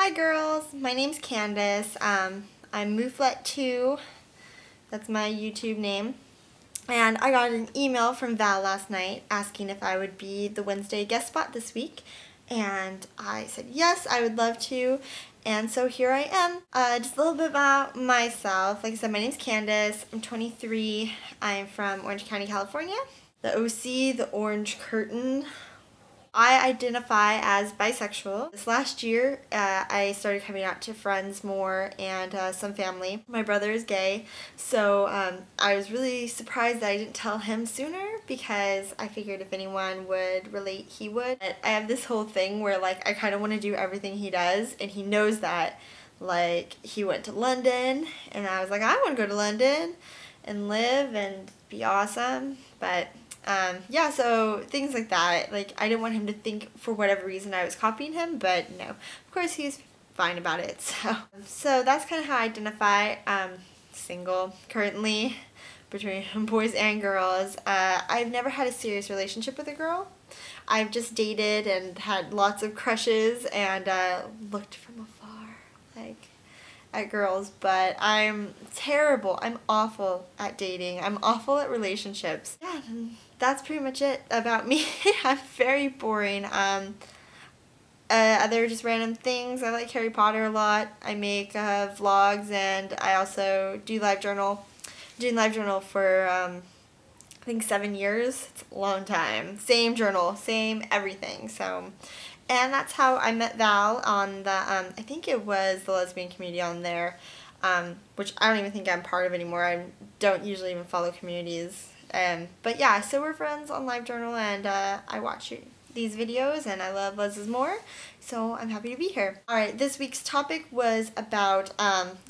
Hi girls, my name's Candice. I'm Mooflet2, that's my YouTube name. And I got an email from Val last night asking if I would be the Wednesday guest spot this week. And I said yes, I would love to. And so here I am. Just a little bit about myself. Like I said, my name's Candice. I'm 23. I'm from Orange County, California. The OC, the Orange Curtain. I identify as bisexual. This last year, I started coming out to friends more and some family. My brother is gay, so I was really surprised that I didn't tell him sooner because I figured if anyone would relate, he would. But I have this whole thing where like I kind of want to do everything he does, and he knows that. Like he went to London, and I was like, I want to go to London and live and be awesome, but yeah, so things like that. Like, I didn't want him to think for whatever reason I was copying him, but no. Of course, he's fine about it, so that's kind of how I identify. Single, currently, between boys and girls. I've never had a serious relationship with a girl. I've just dated and had lots of crushes and looked from afar, like, at girls, but I'm terrible. I'm awful at dating. I'm awful at relationships. Yeah, that's pretty much it about me. I'm very boring. Other just random things. I like Harry Potter a lot. I make vlogs, and I also do live journal. I'm doing live journal for I think 7 years. It's a long time. Same journal, same everything. So, and that's how I met Val on the I think it was the lesbian community on there, which I don't even think I'm part of anymore. I don't usually even follow communities. But yeah, so we're friends on LiveJournal, and I watch these videos, and I love Lezzismore, so I'm happy to be here. Alright, this week's topic was about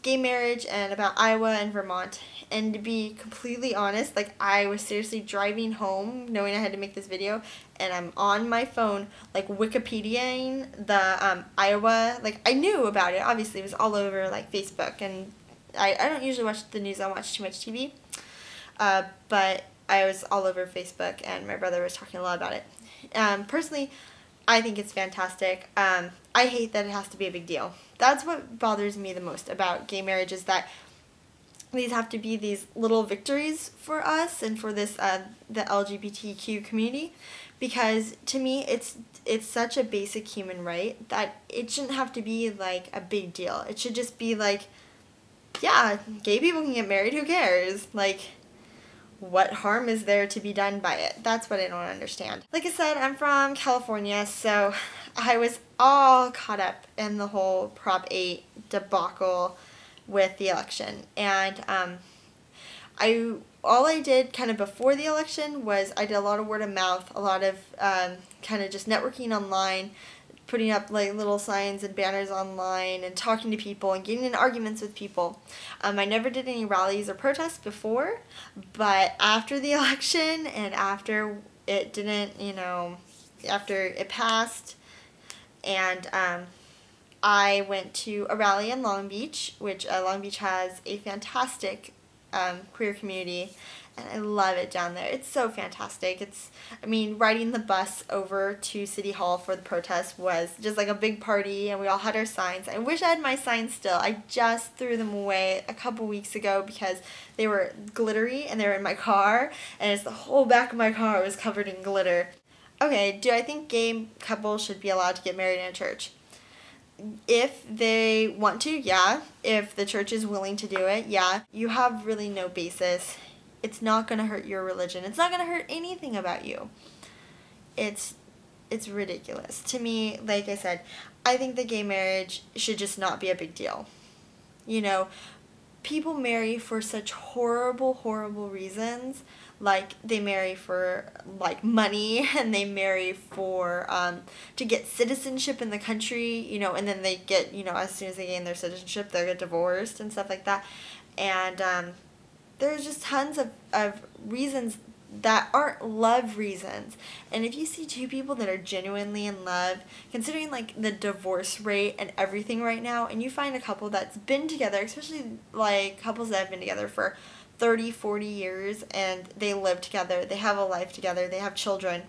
gay marriage and about Iowa and Vermont. And to be completely honest, like, I was seriously driving home knowing I had to make this video, and I'm on my phone, like, Wikipediaing the Iowa, like, I knew about it, obviously, it was all over, like, Facebook, and I don't usually watch the news, I watch too much TV, but I was all over Facebook, and my brother was talking a lot about it. Personally, I think it's fantastic. I hate that it has to be a big deal. That's what bothers me the most about gay marriage, is that these have to be these little victories for us and for this the LGBTQ community, because to me it's such a basic human right that it shouldn't have to be like a big deal. It should just be like, yeah, gay people can get married, who cares? Like, what harm is there to be done by it? That's what I don't understand. Like I said, I'm from California, so I was all caught up in the whole Prop 8 debacle with the election. And all I did kind of before the election was I did a lot of word of mouth, a lot of kind of just networking online, putting up like little signs and banners online and talking to people and getting in arguments with people. I never did any rallies or protests before, but after the election and after it didn't, after it passed, and I went to a rally in Long Beach, which Long Beach has a fantastic queer community, and I love it down there. It's so fantastic. Riding the bus over to City Hall for the protest was just like a big party, and we all had our signs. I wish I had my signs still. I just threw them away a couple weeks ago because they were glittery and they were in my car, and the whole back of my car was covered in glitter. Okay, do I think gay couples should be allowed to get married in a church? If they want to, yeah. If the church is willing to do it, yeah. You have really no basis. It's not going to hurt your religion. It's not going to hurt anything about you. It's ridiculous. To me, like I said, I think that gay marriage should just not be a big deal. People marry for such horrible, horrible reasons. Like, they marry for, like, money, and they marry for, to get citizenship in the country, and then they get, as soon as they gain their citizenship, they get divorced and stuff like that. And, there's just tons of reasons that aren't love reasons. And if you see two people that are genuinely in love, considering like the divorce rate and everything right now, and you find a couple that's been together, especially like couples that have been together for 30, 40 years, and they live together, they have a life together, they have children,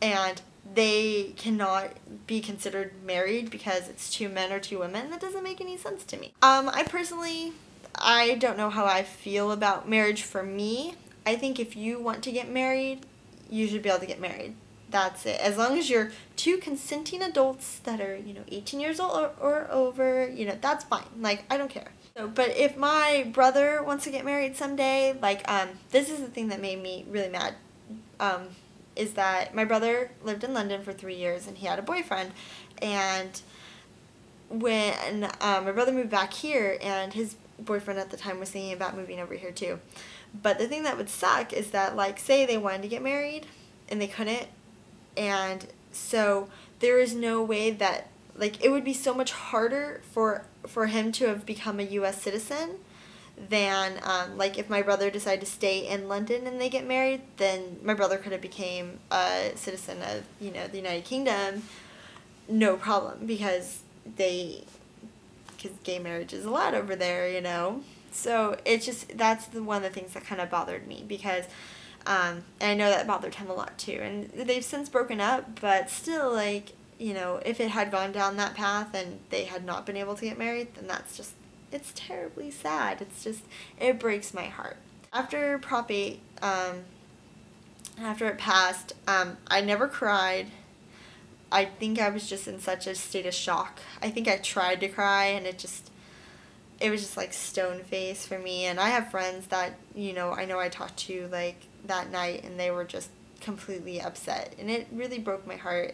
and they cannot be considered married because it's 2 men or 2 women. That doesn't make any sense to me. I don't know how I feel about marriage for me. I think if you want to get married, you should be able to get married. That's it. As long as you're 2 consenting adults that are, 18 years old or over, that's fine. Like, I don't care. So, but if my brother wants to get married someday, like, this is the thing that made me really mad, is that my brother lived in London for 3 years and he had a boyfriend. And when my brother moved back here, and his boyfriend at the time was thinking about moving over here too. But the thing that would suck is that, like, say they wanted to get married and they couldn't, and so there is no way that, like, it would be so much harder for him to have become a U.S. citizen than, like, if my brother decided to stay in London and they get married, then my brother could have became a citizen of, the United Kingdom, no problem, because gay marriage is allowed over there, So it's just, that's one of the things that kind of bothered me, because, and I know that bothered him a lot too, and they've since broken up, but still, like, if it had gone down that path and they had not been able to get married, then that's just, it's terribly sad. It's just, it breaks my heart. After Prop 8, after it passed, I never cried. I think I was just in such a state of shock. I think I tried to cry, and it was just like stone face for me. And I have friends that, I know I talked to, like, that night, and they were just completely upset, and it really broke my heart.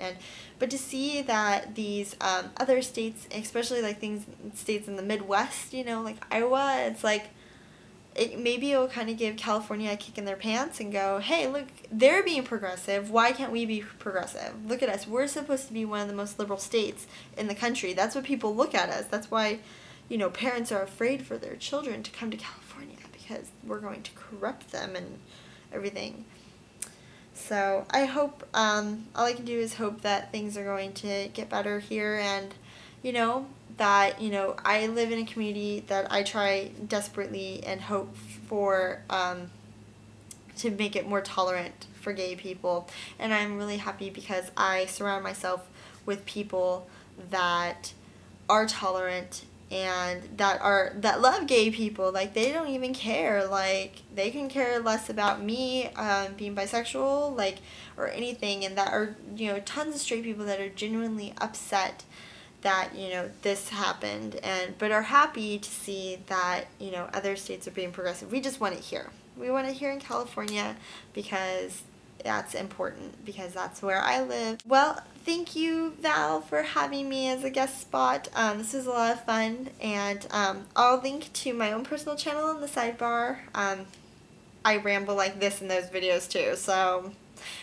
But to see that these other states, especially like states in the Midwest, like Iowa, it's like, maybe it'll kind of give California a kick in their pants and go, hey, look, they're being progressive, why can't we be progressive? Look at us, we're supposed to be one of the most liberal states in the country. That's what people look at us. That's why, parents are afraid for their children to come to California, because we're going to corrupt them and everything. So I hope, all I can do is hope that things are going to get better here, and, that, I live in a community that I try desperately and hope for, to make it more tolerant for gay people. And I'm really happy because I surround myself with people that are tolerant and that love gay people. Like, they don't even care. Like, they can care less about me being bisexual, like, or anything, and that are, tons of straight people that are genuinely upset that, this happened, but are happy to see that, other states are being progressive. We just want it here. We want it here in California, because that's important, because that's where I live. Well, thank you, Val, for having me as a guest spot. This was a lot of fun, and I'll link to my own personal channel in the sidebar. I ramble like this in those videos too, so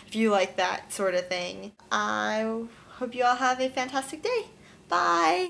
if you like that sort of thing. I hope you all have a fantastic day. Bye!